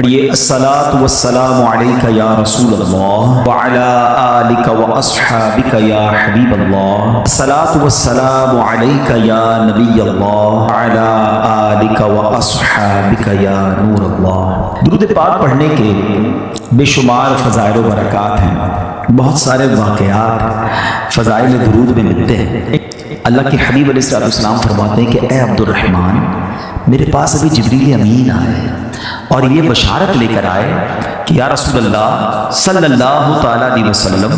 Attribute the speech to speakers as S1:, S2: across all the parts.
S1: پڑھیے الصلاۃ والسلام علیک یا رسول اللہ وعلی آلک واصحابک یا حبیب اللہ، الصلاۃ والسلام علیک یا نبی اللہ وعلی آلک واصحابک یا نور اللہ۔ درود پاک پڑھنے کے بے شمار فضائل و برکات ہیں، بہت سارے واقعات فضائل درود میں ملتے ہیں۔ اللہ کے حبیب علیہ السلام فرماتے ہیں کہ اے عبد الرحمن، میرے پاس ابھی جبریل امین آئے اور یہ بشارت لے کر آئے کہ یا رسول اللہ صلی اللہ تعالیٰ علیہ وسلم،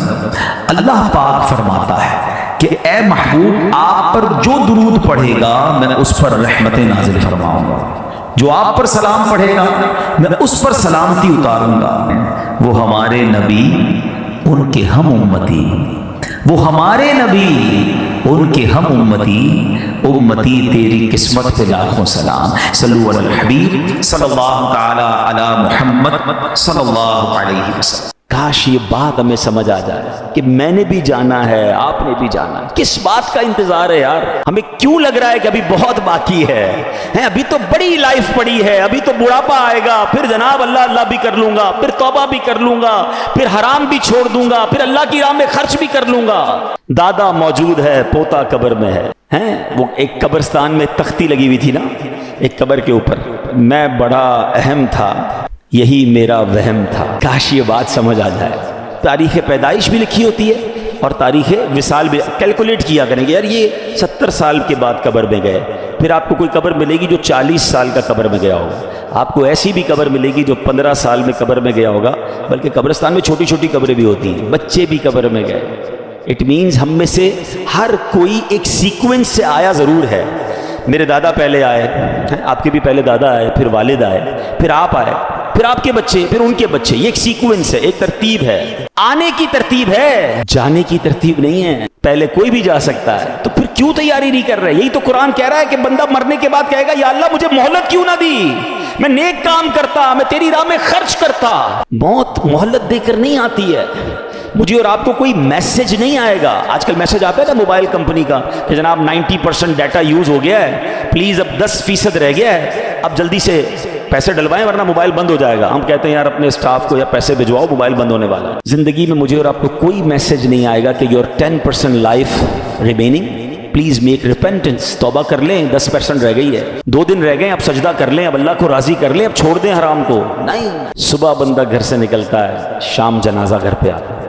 S1: اللہ پاک فرماتا ہے کہ اے محبوب، آپ پر جو درود پڑھے گا میں اس پر رحمتیں نازل فرماؤں گا، جو آپ پر سلام پڑھے گا میں اس پر سلامتی اتاروں گا۔ وہ ہمارے نبی، ان کے ہم امتی، وہ ہمارے نبی، ان کے ہم امتی، امتی تیری قسمت پہ لاکھوں سلام۔ صلو علی الحبیب صلی اللہ تعالی علی محمد صلی اللہ علیہ وسلم۔
S2: کاش یہ بات ہمیں سمجھ آ جائے کہ میں نے بھی جانا ہے، آپ نے بھی جانا ہے۔ کس بات کا انتظار ہے یار؟ ہمیں کیوں لگ رہا ہے کہ ابھی بہت باقی ہے؟ ابھی تو بڑی لائف پڑی ہے، ابھی تو بڑھاپا آئے گا، پھر جناب اللہ اللہ بھی کر لوں گا، پھر توبہ بھی کر لوں گا، پھر حرام بھی چھوڑ دوں گا، پھر اللہ کی راہ میں خرچ بھی کر لوں گا۔ دادا موجود ہے، پوتا قبر میں ہے۔ وہ ایک قبرستان میں تختی لگی ہوئی تھی نا، ایک قبر کے اوپر، میں بڑا اہم تھا، یہی میرا وہم تھا۔ کاش یہ بات سمجھ آ جائے۔ تاریخ پیدائش بھی لکھی ہوتی ہے اور تاریخ وصال بھی۔ کیلکولیٹ کیا کریں گے یار، یہ 70 سال کے بعد قبر میں گئے، پھر آپ کو کوئی قبر ملے گی جو 40 سال کا قبر میں گیا ہوگا، آپ کو ایسی بھی قبر ملے گی جو 15 سال میں قبر میں گیا ہوگا، بلکہ قبرستان میں چھوٹی چھوٹی قبریں بھی ہوتی ہیں، بچے بھی قبر میں گئے۔ اٹ مینز ہم میں سے ہر کوئی ایک سیکوینس سے آیا ضرور ہے۔ میرے دادا پہلے آئے، آپ کے بھی پہلے دادا آئے، پھر والد آئے، پھر آپ آئے، پھر آپ کے بچے، پھر ان کے بچے۔ یہ ایک سیکوینس ہے، ایک ترتیب ہے، آنے کی ترتیب ہے، جانے کی ترتیب نہیں ہے۔ پہلے کوئی بھی جا سکتا ہے، تو پھر کیوں تیاری نہیں کر رہے؟ یہی تو قرآن کہہ رہا ہے کہ بندہ مرنے کے بعد کہے گا یا اللہ مجھے مہلت کیوں نہ دی، میں نیک کام کرتا، میں تیری راہ میں خرچ کرتا۔ موت مہلت دے کر نہیں آتی ہے، مجھے اور آپ کو کوئی میسج نہیں آئے گا۔ آج کل میسج آتا ہے نا موبائل کمپنی کا کہ جناب 90% ڈیٹا یوز ہو گیا ہے، پلیز اب 10% رہ گیا ہے، اب جلدی سے پیسے ڈلوائیں ورنہ موبائل بند ہو جائے گا۔ ہم کہتے ہیں یار اپنے اسٹاف کو یا پیسے بھجواؤ، موبائل بند ہونے والا ہے۔ زندگی میں مجھے اور آپ کو کوئی میسج نہیں آئے گا کہ your 10% life remaining, please make repentance, توبہ کر لیں، 10% رہ گئی ہے، 2 دن رہ گئے، اب سجدہ کر لیں، اب اللہ کو راضی کر لیں، اب چھوڑ دیں حرام کو۔ نہیں، صبح بندہ گھر سے نکلتا ہے، شام جنازہ گھر پہ آتا ہے۔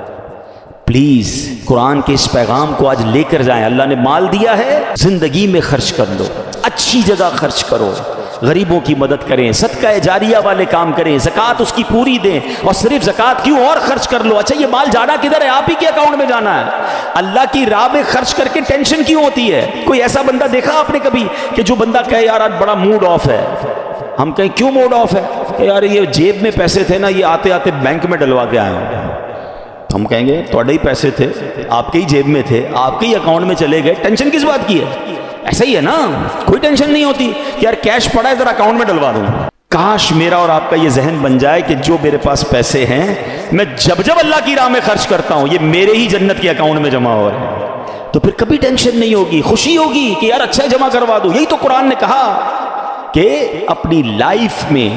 S2: پلیز قرآن کے اس پیغام کو آج لے کر جائیں۔ اللہ نے مال دیا ہے، زندگی میں خرچ کر دو، اچھی جگہ خرچ کرو، غریبوں کی مدد کریں، صدقہ جاریہ والے کام کریں، زکوٰۃ اس کی پوری دیں، اور صرف زکوٰۃ کیوں اور خرچ کر لو۔ اچھا یہ مال جانا کدھر ہے؟ آپ ہی کے اکاؤنٹ میں جانا ہے۔ اللہ کی راہ میں خرچ کر کے ٹینشن کیوں ہوتی ہے؟ کوئی ایسا بندہ دیکھا آپ نے کبھی کہ جو بندہ کہے یار آج بڑا موڈ آف ہے؟ ہم کہیں کیوں موڈ آف ہے؟ کہ یار یہ جیب میں پیسے تھے نا، یہ آتے آتے بینک میں ڈلوا کے آئے ہوں۔ ہم کہیں گے تھوڑے ہی پیسے تھے، آپ کے ہی جیب میں تھے، آپ کے ہی اکاؤنٹ میں چلے گئے، ٹینشن کس بات کی ہے؟ ایسا ہی ہے نا، کوئی ٹینشن نہیں ہوتی کہ یار کیش پڑا ہے ذرا اکاؤنٹ میں ڈلوا دوں۔ کاش میرا اور آپ کا یہ ذہن بن جائے کہ جو میرے پاس پیسے ہیں میں جب اللہ کی راہ میں خرچ کرتا ہوں یہ میرے ہی جنت کے اکاؤنٹ میں جمع ہو رہے ہیں، تو پھر کبھی ٹینشن نہیں ہوگی، خوشی ہوگی کہ یار اچھا جمع کروا دو۔ یہی تو قرآن نے کہا کہ اپنی لائف میں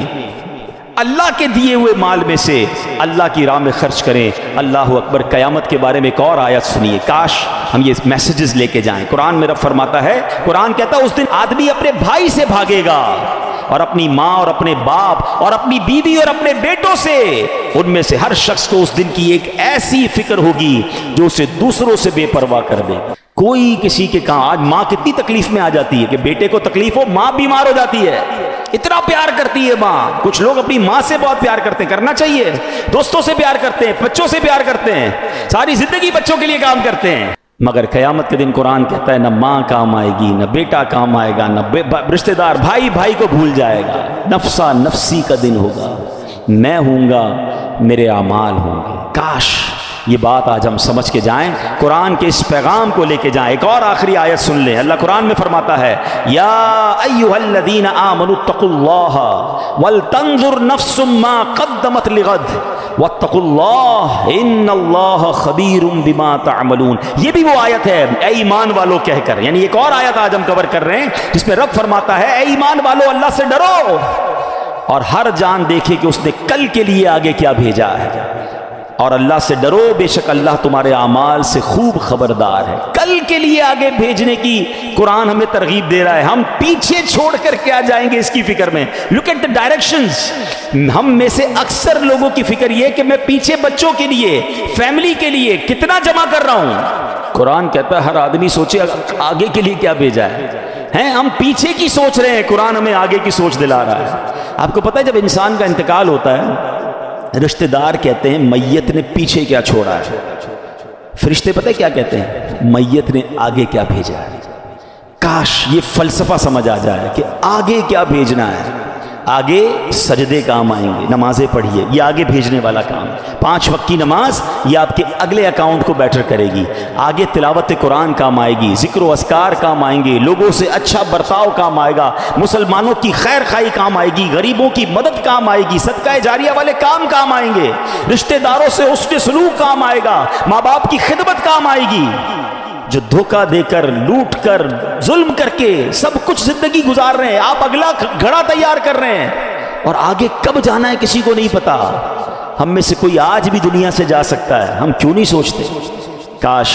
S2: اللہ کے دیے ہوئے مال میں سے اللہ کی راہ میں خرچ کریں۔ اللہ اکبر۔ قیامت کے بارے میں ایک اور آیت سنیے، کاش ہم یہ میسیجز لے کے جائیں۔ قرآن میرا فرماتا ہے، قرآن کہتا ہے اس دن آدمی اپنے بھائی سے بھاگے گا، اور اپنی ماں اور اپنے باپ اور اپنی بیوی اور اپنے بیٹوں سے۔ ان میں سے ہر شخص کو اس دن کی ایک ایسی فکر ہوگی جو اسے دوسروں سے بے پرواہ کر دے۔ کوئی کسی کے کہاں، آج ماں کتنی تکلیف میں آ جاتی ہے کہ بیٹے کو تکلیف ہو، ماں بیمار ہو جاتی ہے، اتنا پیار کرتی ہے ماں۔ کچھ لوگ اپنی ماں سے بہت پیار کرتے ہیں، کرنا چاہیے، دوستوں سے پیار کرتے ہیں، بچوں سے پیار کرتے ہیں، ساری زندگی بچوں کے لیے کام کرتے ہیں، مگر قیامت کے دن قرآن کہتا ہے نہ ماں کام آئے گی، نہ بیٹا کام آئے گا، نہ رشتہ دار، بھائی بھائی کو بھول جائے گا۔ نفسا نفسی کا دن ہوگا، میں ہوں گا، میرے اعمال ہوں گے۔ کاش یہ بات آج ہم سمجھ کے جائیں، قرآن کے اس پیغام کو لے کے جائیں۔ ایک اور آخری آیت سن لیں، اللہ قرآن میں فرماتا ہے یا ایھا الذین آمنوا اتقوا اللہ ولتنظر نفس ما قدمت لغد واتقوا اللہ ان اللہ خبیر بما تعملون۔ یہ بھی وہ آیت ہے اے ایمان والو کہہ کر، یعنی ایک اور آیت آج ہم کور کر رہے ہیں جس میں رب فرماتا ہے اے ایمان والو اللہ سے ڈرو، اور ہر جان دیکھے کہ اس نے کل کے لیے آگے کیا بھیجا ہے، اور اللہ سے ڈرو، بے شک اللہ تمہارے اعمال سے خوب خبردار ہے۔ کل کے لیے آگے بھیجنے کی قرآن ہمیں ترغیب دے رہا ہے، ہم پیچھے چھوڑ کر کیا جائیں گے اس کی فکر میں۔ Look at the directions. ہم میں سے اکثر لوگوں کی فکر یہ کہ میں پیچھے بچوں کے لیے، فیملی کے لیے کتنا جمع کر رہا ہوں۔ قرآن کہتا ہے ہر آدمی سوچے آگے کے لیے کیا بھیجا ہے۔ ہم پیچھے کی سوچ رہے ہیں، قرآن ہمیں آگے کی سوچ دلا رہا ہے۔ آپ کو پتہ ہے جب انسان کا انتقال ہوتا ہے، رشتہ دار کہتے ہیں میت نے پیچھے کیا چھوڑا ہے، فرشتے پتہ ہے کیا کہتے ہیں، میت نے آگے کیا بھیجا ہے۔ کاش یہ فلسفہ سمجھ آ جائے کہ آگے کیا بھیجنا ہے۔ آگے سجدے کام آئیں گے، نمازیں پڑھیے، یہ آگے بھیجنے والا کام ہے۔ 5 وقت کی نماز یہ آپ کے اگلے اکاؤنٹ کو بیٹر کرے گی۔ آگے تلاوت قرآن کام آئے گی، ذکر و اذکار کام آئیں گے، لوگوں سے اچھا برتاؤ کام آئے گا، مسلمانوں کی خیر خواہی کام آئے گی، غریبوں کی مدد کام آئے گی، صدقہ جاریہ والے کام آئیں گے، رشتہ داروں سے حسن سلوک کام آئے گا، ماں باپ کی خدمت کام آئے گی۔ جو دھوکہ دے کر، لوٹ کر، ظلم کر کے سب کچھ زندگی گزار رہے ہیں، آپ اگلا گھڑا تیار کر رہے ہیں، اور آگے کب جانا ہے کسی کو نہیں پتا۔ ہم میں سے کوئی آج بھی دنیا سے جا سکتا ہے، ہم کیوں نہیں سوچتے؟ کاش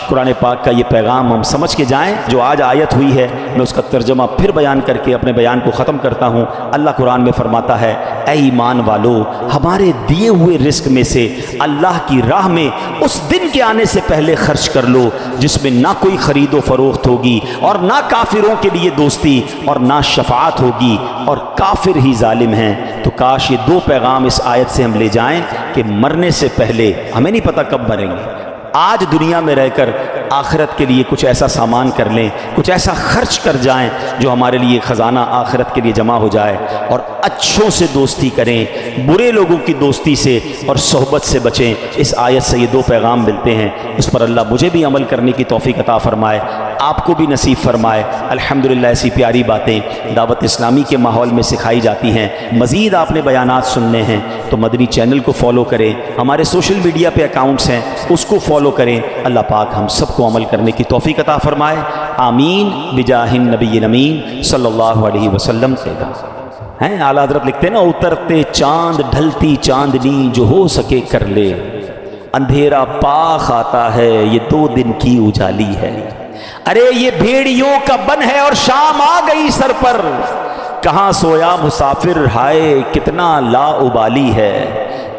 S2: قرآن پاک کا یہ پیغام ہم سمجھ کے جائیں۔ جو آج آیت ہوئی ہے میں اس کا ترجمہ پھر بیان کر کے اپنے بیان کو ختم کرتا ہوں۔ اللہ قرآن میں فرماتا ہے، اے ایمان والو، ہمارے دیے ہوئے رزق میں سے اللہ کی راہ میں اس دن کے آنے سے پہلے خرچ کر لو جس میں نہ کوئی خرید و فروخت ہوگی، اور نہ کافروں کے لیے دوستی، اور نہ شفاعت ہوگی، اور کافر ہی ظالم ہیں۔ تو کاش یہ 2 پیغام اس آیت سے ہم لے جائیں کہ مرنے سے پہلے، ہمیں نہیں پتہ کب مریں گے، آج دنیا میں رہ کر آخرت کے لیے کچھ ایسا سامان کر لیں، کچھ ایسا خرچ کر جائیں جو ہمارے لیے خزانہ آخرت کے لیے جمع ہو جائے، اور اچھوں سے دوستی کریں، برے لوگوں کی دوستی سے اور صحبت سے بچیں۔ اس آیت سے یہ 2 پیغام ملتے ہیں، اس پر اللہ مجھے بھی عمل کرنے کی توفیق عطا فرمائے، آپ کو بھی نصیب فرمائے۔ الحمدللہ ایسی پیاری باتیں دعوت اسلامی کے ماحول میں سکھائی جاتی ہیں۔ مزید آپ نے بیانات سننے ہیں تو مدنی چینل کو فالو کریں، ہمارے سوشل میڈیا پہ اکاؤنٹس ہیں اس کو فالو کریں۔ اللہ پاک ہم سب کو عمل کرنے کی توفیق عطا فرمائے، آمین بجاہ النبی الامین صلی اللہ علیہ وسلم۔ ہیں اعلیٰ حضرت لکھتے ہیں نا، اترتے چاند ڈھلتی چاندنی جو ہو سکے کر لے، اندھیرا پاک آتا ہے یہ 2 دن کی اجالی ہے۔ ارے یہ بھیڑیوں کا بن ہے اور شام آ گئی سر پر، کہاں سویا مسافر ہائے کتنا لا ابالی ہے۔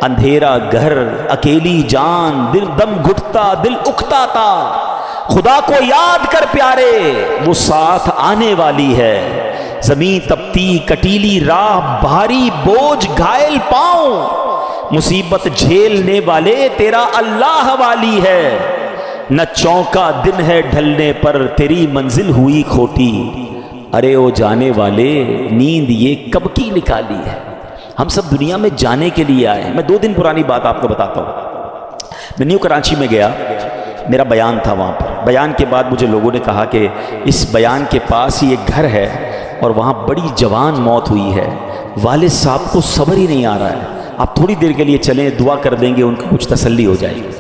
S2: اندھیرا گھر اکیلی جان، دل دم گھٹتا دل اکتا تا، خدا کو یاد کر پیارے وہ ساتھ آنے والی ہے۔ زمین تپتی کٹیلی راہ بھاری بوجھ گھائل پاؤں، مصیبت جھیلنے والے تیرا اللہ والی ہے۔ نہ چونکا دن ہے ڈھلنے پر تیری منزل ہوئی کھوٹی، ارے او جانے والے نیند یہ کب کی نکالی ہے۔ ہم سب دنیا میں جانے کے لیے آئے ہیں۔ میں 2 دن پرانی بات آپ کو بتاتا ہوں۔ میں نیو کراچی میں گیا، میرا بیان تھا وہاں پر۔ بیان کے بعد مجھے لوگوں نے کہا کہ اس بیان کے پاس ہی ایک گھر ہے اور وہاں بڑی جوان موت ہوئی ہے، والد صاحب کو صبر ہی نہیں آ رہا ہے، آپ تھوڑی دیر کے لیے چلیں، دعا کر دیں گے، ان کو کچھ تسلی ہو جائے گی۔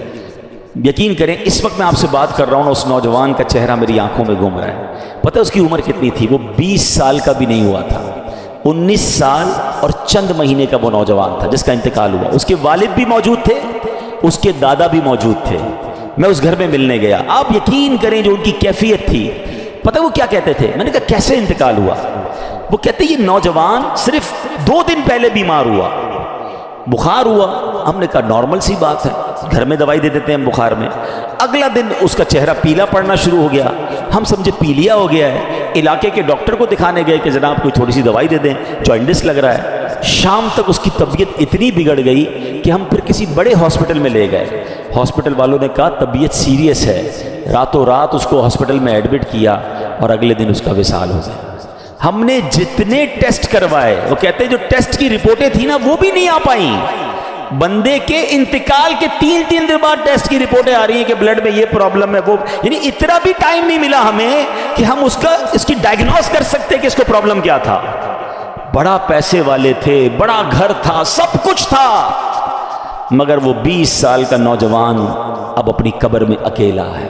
S2: یقین کریں اس وقت میں آپ سے بات کر رہا ہوں، اس نوجوان کا چہرہ میری آنکھوں میں گھوم رہا ہے۔ پتہ ہے اس کی عمر کتنی تھی؟ وہ 20 سال کا بھی نہیں ہوا تھا، 19 سال اور چند مہینے کا وہ نوجوان تھا جس کا انتقال ہوا۔ اس کے والد بھی موجود تھے، اس کے دادا بھی موجود تھے۔ میں اس گھر میں ملنے گیا، آپ یقین کریں جو ان کی کیفیت تھی، پتہ وہ کیا کہتے تھے؟ میں نے کہا کیسے انتقال ہوا؟ وہ کہتے یہ نوجوان صرف 2 دن پہلے بیمار ہوا، بخار ہوا۔ ہم نے کہا نارمل سی بات ہے، گھر میں دوائی دے دیتے ہیں بخار میں۔ اگلا دن اس کا چہرہ پیلا پڑنا شروع ہو گیا، ہم سمجھے پیلیا ہو گیا ہے، علاقے کے ڈاکٹر کو دکھانے گئے کہ جناب کوئی تھوڑی سی دوائی دے دیں، جوائنٹس لگ رہا ہے۔ شام تک اس کی طبیعت اتنی بگڑ گئی کہ ہم پھر کسی بڑے ہاسپٹل میں لے گئے۔ ہاسپٹل والوں نے کہا طبیعت سیریس ہے، راتوں رات اس کو ہاسپٹل میں ایڈمٹ کیا اور اگلے دن اس کا وصال ہو گیا۔ ہم نے جتنے ٹیسٹ کروائے، وہ کہتے ہیں جو ٹیسٹ کی رپورٹیں تھیں نا وہ بھی نہیں آ پائیں۔ بندے کے انتقال کے 3 دن بعد ٹیسٹ کی رپورٹیں آ رہی ہیں کہ بلڈ میں یہ پرابلم ہے، وہ یعنی اتنا بھی ٹائم نہیں ملا ہمیں کہ ہم اس کی ڈائگنوز کر سکتے کہ اس کو پرابلم کیا تھا۔ بڑا پیسے والے تھے، بڑا گھر تھا، سب کچھ تھا، مگر وہ 20 سال کا نوجوان اب اپنی قبر میں اکیلا ہے۔